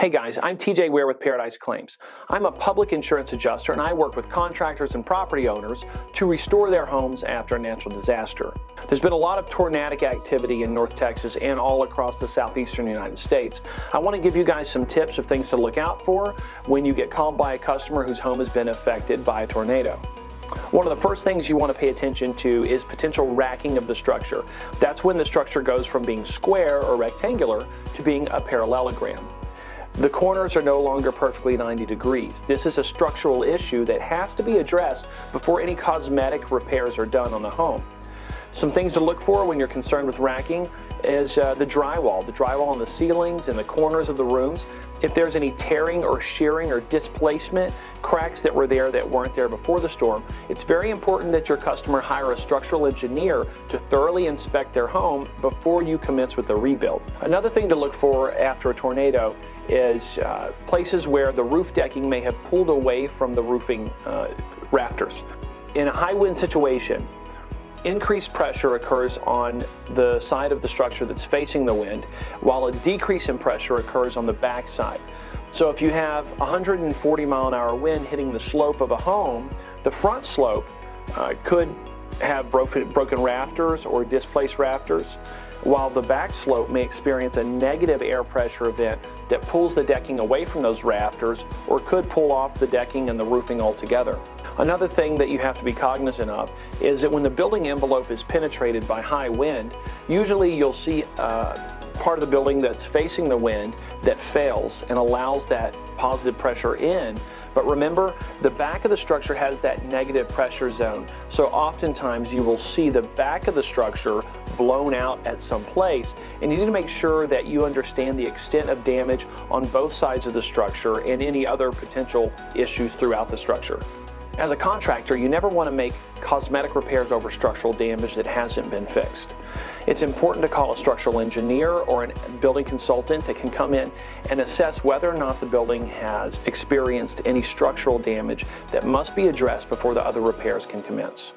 Hey guys, I'm TJ Ware with Paradise Claims. I'm a public insurance adjuster and I work with contractors and property owners to restore their homes after a natural disaster. There's been a lot of tornadic activity in North Texas and all across the southeastern United States. I want to give you guys some tips of things to look out for when you get called by a customer whose home has been affected by a tornado. One of the first things you want to pay attention to is potential racking of the structure. That's when the structure goes from being square or rectangular to being a parallelogram. The corners are no longer perfectly 90 degrees. This is a structural issue that has to be addressed before any cosmetic repairs are done on the home. Some things to look for when you're concerned with racking is the drywall on the ceilings and the corners of the rooms. If there's any tearing or shearing or displacement, cracks that were there that weren't there before the storm, it's very important that your customer hire a structural engineer to thoroughly inspect their home before you commence with the rebuild. Another thing to look for after a tornado is places where the roof decking may have pulled away from the roofing rafters. In a high wind situation, increased pressure occurs on the side of the structure that's facing the wind, while a decrease in pressure occurs on the back side. So if you have 140 mile an hour wind hitting the slope of a home, the front slope could have broken rafters or displaced rafters, while the back slope may experience a negative air pressure event that pulls the decking away from those rafters or could pull off the decking and the roofing altogether. Another thing that you have to be cognizant of is that when the building envelope is penetrated by high wind, usually you'll see part of the building that's facing the wind that fails and allows that positive pressure in. But remember, the back of the structure has that negative pressure zone. So oftentimes you will see the back of the structure blown out at some place, and you need to make sure that you understand the extent of damage on both sides of the structure and any other potential issues throughout the structure. As a contractor, you never want to make cosmetic repairs over structural damage that hasn't been fixed. It's important to call a structural engineer or a building consultant that can come in and assess whether or not the building has experienced any structural damage that must be addressed before the other repairs can commence.